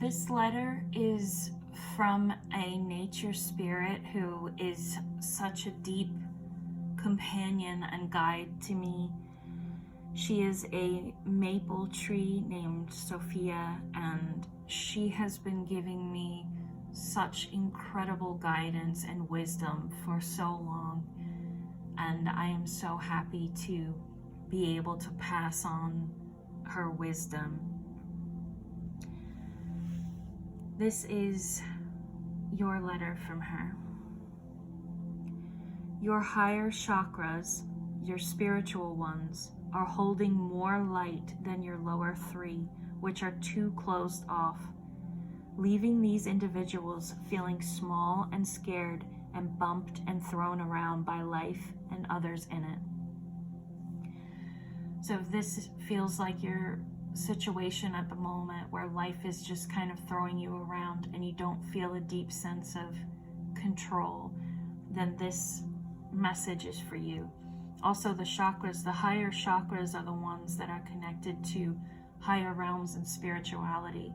This letter is from a nature spirit who is such a deep companion and guide to me. She is a maple tree named Sophia, and she has been giving me such incredible guidance and wisdom for so long. And I am so happy to be able to pass on her wisdom. This is your letter from her. Your higher chakras, your spiritual ones, are holding more light than your lower three, which are too closed off, leaving these individuals feeling small and scared and bumped and thrown around by life and others in it. So if this feels like your situation at the moment where life is just kind of throwing you around and you don't feel a deep sense of control, then this message is for you. Also, the chakras, the higher chakras, are the ones that are connected to higher realms and spirituality.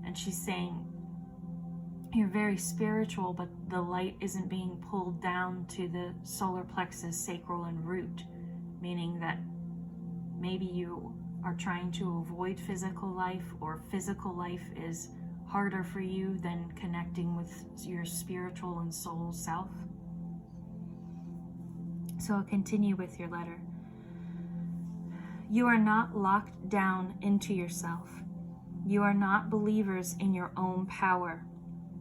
And she's saying, you're very spiritual, but the light isn't being pulled down to the solar plexus, sacral, and root, meaning that maybe you are trying to avoid physical life, or physical life is harder for you than connecting with your spiritual and soul self. So I'll continue with your letter. You are not locked down into yourself. You are not believers in your own power.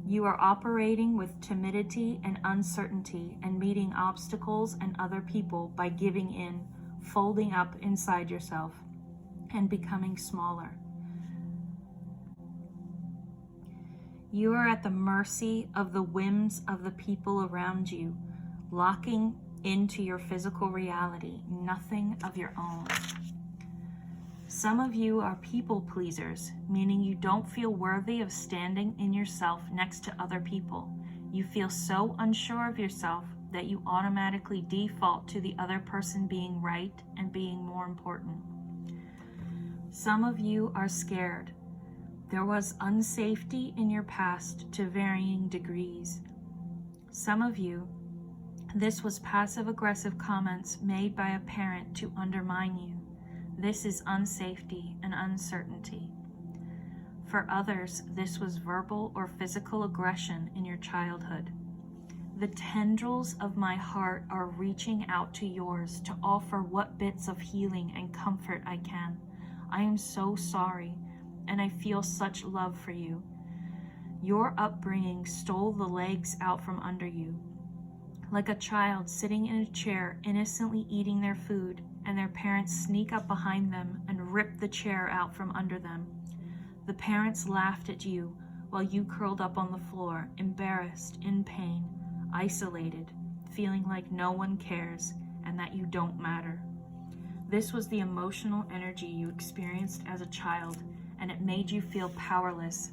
You are operating with timidity and uncertainty and meeting obstacles and other people by giving in, folding up inside yourself, and becoming smaller. You are at the mercy of the whims of the people around you, locking into your physical reality, nothing of your own. Some of you are people pleasers, meaning you don't feel worthy of standing in yourself next to other people. You feel so unsure of yourself that you automatically default to the other person being right and being more important. Some of you are scared. There was unsafety in your past to varying degrees. Some of you, this was passive-aggressive comments made by a parent to undermine you. This is unsafety and uncertainty. For others, this was verbal or physical aggression in your childhood. The tendrils of my heart are reaching out to yours to offer what bits of healing and comfort I can. I am so sorry, and I feel such love for you. Your upbringing stole the legs out from under you. Like a child sitting in a chair innocently eating their food, and their parents sneak up behind them and rip the chair out from under them. The parents laughed at you while you curled up on the floor, embarrassed, in pain, isolated, feeling like no one cares and that you don't matter. This was the emotional energy you experienced as a child, and it made you feel powerless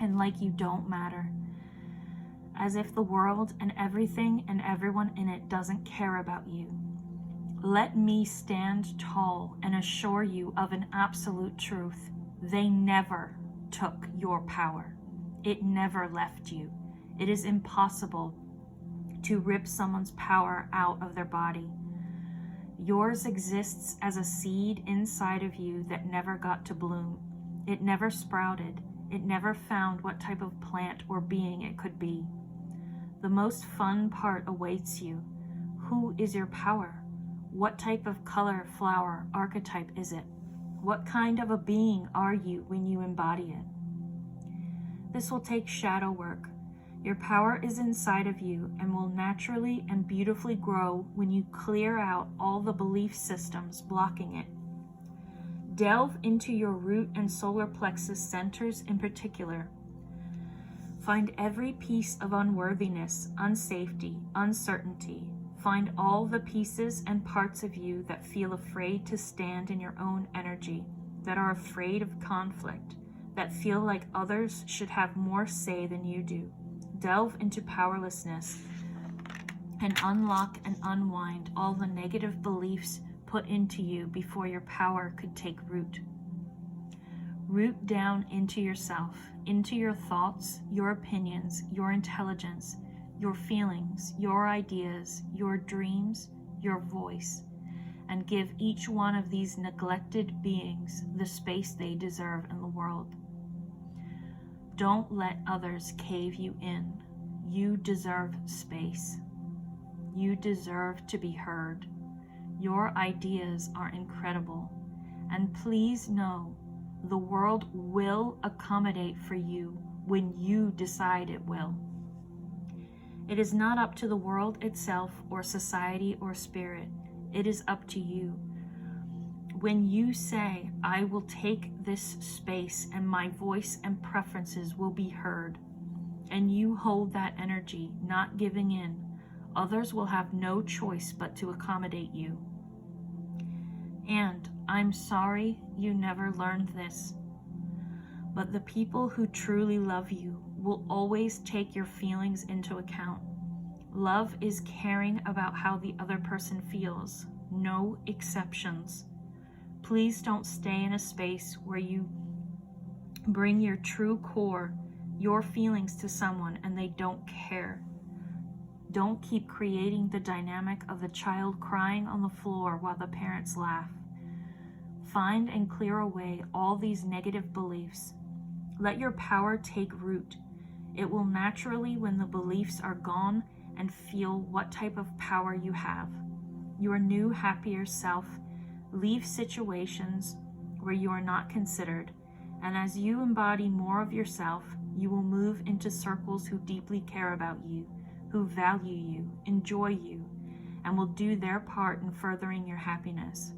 and like you don't matter. As if the world and everything and everyone in it doesn't care about you. Let me stand tall and assure you of an absolute truth. They never took your power. It never left you. It is impossible to rip someone's power out of their body. Yours exists as a seed inside of you that never got to bloom. It never sprouted. It never found what type of plant or being it could be. The most fun part awaits you. Who is your power? What type of color, flower, archetype is it? What kind of a being are you when you embody it? This will take shadow work. Your power is inside of you and will naturally and beautifully grow when you clear out all the belief systems blocking it. Delve into your root and solar plexus centers in particular. Find every piece of unworthiness, unsafety, uncertainty. Find all the pieces and parts of you that feel afraid to stand in your own energy, that are afraid of conflict, that feel like others should have more say than you do. Delve into powerlessness and unlock and unwind all the negative beliefs put into you before your power could take root. Root down into yourself, into your thoughts, your opinions, your intelligence, your feelings, your ideas, your dreams, your voice, and give each one of these neglected beings the space they deserve in the world. Don't let others cave you in. You deserve space. You deserve to be heard. Your ideas are incredible, and please know the world will accommodate for you when you decide it will. It is not up to the world itself or society or spirit. It is up to you. When you say, I will take this space and my voice and preferences will be heard, and you hold that energy, not giving in, others will have no choice but to accommodate you. And I'm sorry you never learned this, but the people who truly love you will always take your feelings into account. Love is caring about how the other person feels, no exceptions. Please don't stay in a space where you bring your true core, your feelings to someone and they don't care. Don't keep creating the dynamic of the child crying on the floor while the parents laugh. Find and clear away all these negative beliefs. Let your power take root. It will naturally, when the beliefs are gone, and feel what type of power you have. Your new, happier self. Leave situations where you are not considered, and as you embody more of yourself, you will move into circles who deeply care about you, who value you, enjoy you, and will do their part in furthering your happiness.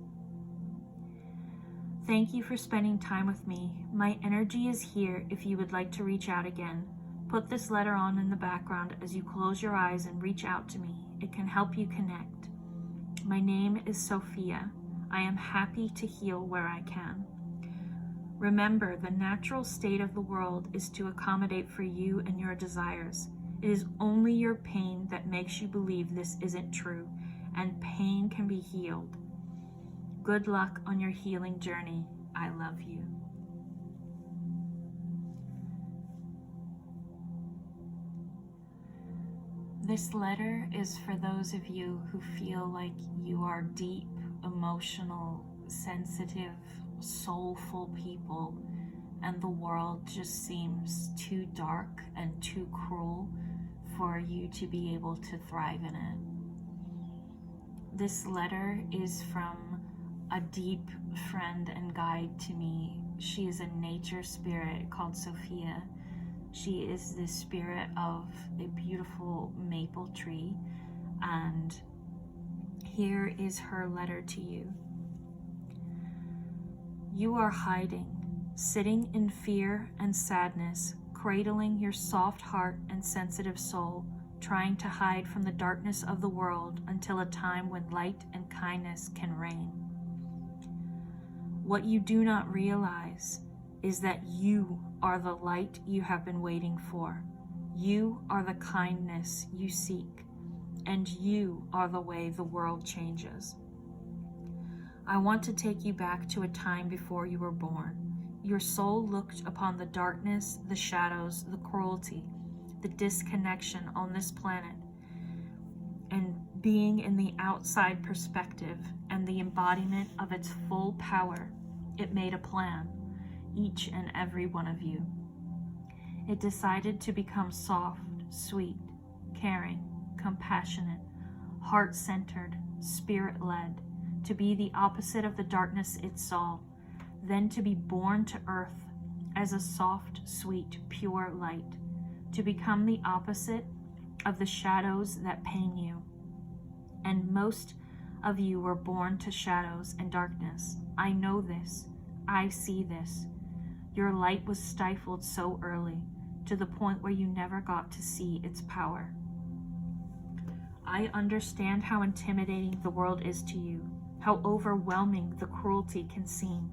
Thank you for spending time with me. My energy is here if you would like to reach out again. Put this letter on in the background as you close your eyes and reach out to me. It can help you connect. My name is Sophia. I am happy to heal where I can. Remember, the natural state of the world is to accommodate for you and your desires. It is only your pain that makes you believe this isn't true, and pain can be healed. Good luck on your healing journey. I love you. This letter is for those of you who feel like you are deep, emotional, sensitive, soulful people, and the world just seems too dark and too cruel for you to be able to thrive in it. This letter is from a deep friend and guide to me. She is a nature spirit called Sophia. She is the spirit of a beautiful maple tree, and here is her letter to you. You are hiding, sitting in fear and sadness, cradling your soft heart and sensitive soul, trying to hide from the darkness of the world until a time when light and kindness can reign. What you do not realize is that you are the light you have been waiting for. You are the kindness you seek, and you are the way the world changes. I want to take you back to a time before you were born. Your soul looked upon the darkness, the shadows, the cruelty, the disconnection on this planet, and being in the outside perspective and the embodiment of its full power, it made a plan. Each and every one of you. It decided to become soft, sweet, caring, compassionate, heart-centered, spirit-led, to be the opposite of the darkness it saw, then to be born to earth as a soft, sweet, pure light, to become the opposite of the shadows that pain you. And most of you were born to shadows and darkness. I know this. I see this. Your light was stifled so early, to the point where you never got to see its power. I understand how intimidating the world is to you, how overwhelming the cruelty can seem.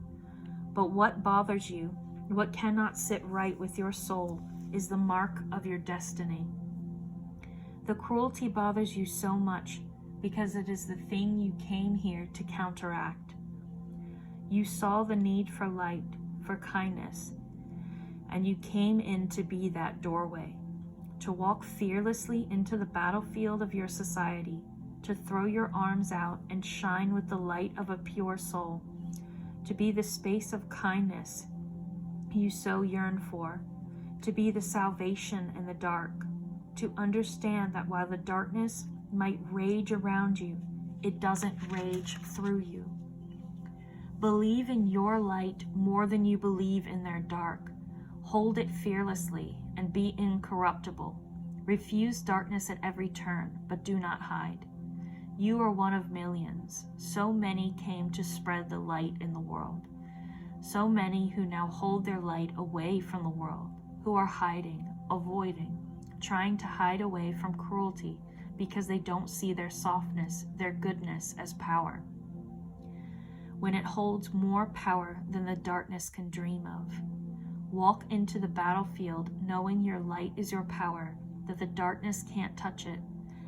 But what bothers you, what cannot sit right with your soul, is the mark of your destiny. The cruelty bothers you so much because it is the thing you came here to counteract. You saw the need for light, for kindness, and you came in to be that doorway, to walk fearlessly into the battlefield of your society, to throw your arms out and shine with the light of a pure soul, to be the space of kindness you so yearn for, to be the salvation in the dark, to understand that while the darkness might rage around you, it doesn't rage through you. Believe in your light more than you believe in their dark. Hold it fearlessly and be incorruptible. Refuse darkness at every turn, but do not hide. You are one of millions. So many came to spread the light in the world. So many who now hold their light away from the world, who are hiding, avoiding, trying to hide away from cruelty because they don't see their softness, their goodness as power, when it holds more power than the darkness can dream of. Walk into the battlefield knowing your light is your power, that the darkness can't touch it,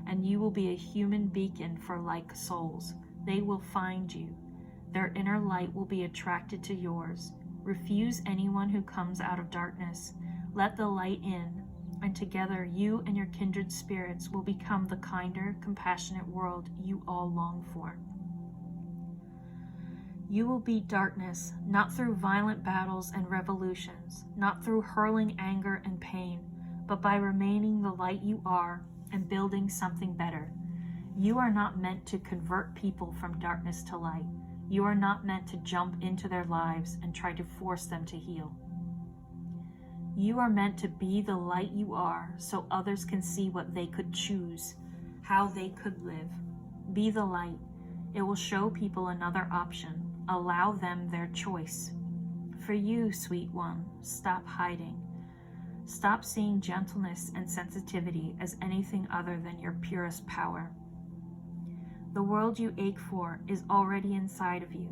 and you will be a human beacon for like souls. They will find you. Their inner light will be attracted to yours. Refuse anyone who comes out of darkness. Let the light in, and together you and your kindred spirits will become the kinder, compassionate world you all long for. You will beat darkness, not through violent battles and revolutions, not through hurling anger and pain, but by remaining the light you are and building something better. You are not meant to convert people from darkness to light. You are not meant to jump into their lives and try to force them to heal. You are meant to be the light you are so others can see what they could choose, how they could live. Be the light. It will show people another option. Allow them their choice. For you, sweet one, stop hiding. Stop seeing gentleness and sensitivity as anything other than your purest power. The world you ache for is already inside of you.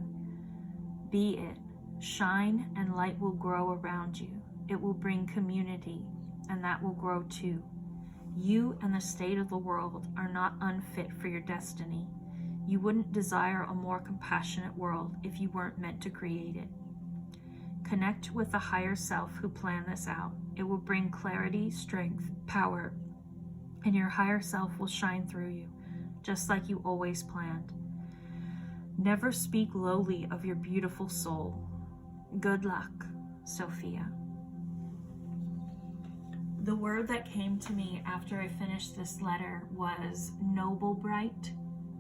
Be it. Shine and light will grow around you. It will bring community, and that will grow too. You and the state of the world are not unfit for your destiny. You wouldn't desire a more compassionate world if you weren't meant to create it. Connect with the higher self who planned this out. It will bring clarity, strength, power, and your higher self will shine through you, just like you always planned. Never speak lowly of your beautiful soul. Good luck, Sophia. The word that came to me after I finished this letter was noble bright.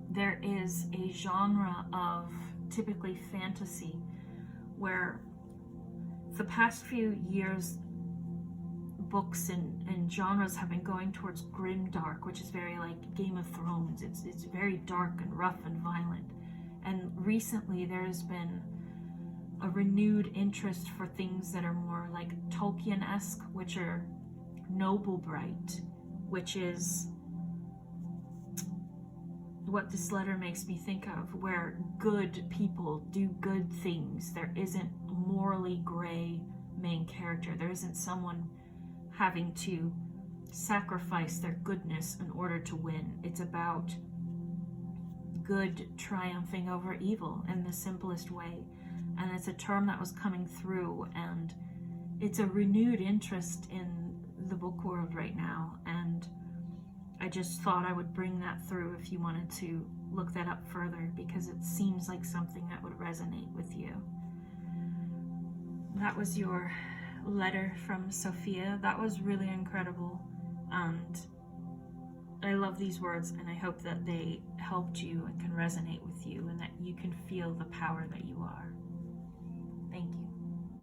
There is a genre of typically fantasy where the past few years books and genres have been going towards grimdark, which is very like Game of Thrones. It's very dark and rough and violent. And recently there has been a renewed interest for things that are more like Tolkien-esque, which are noble bright, which is what this letter makes me think of, where good people do good things. There isn't a morally gray main character. There isn't someone having to sacrifice their goodness in order to win. It's about good triumphing over evil in the simplest way. And it's a term that was coming through, and it's a renewed interest in the book world right now, and I just thought I would bring that through if you wanted to look that up further, because it seems like something that would resonate with you. That was your letter from Sophia. That was really incredible, and I love these words, and I hope that they helped you and can resonate with you, and that you can feel the power that you are. Thank you.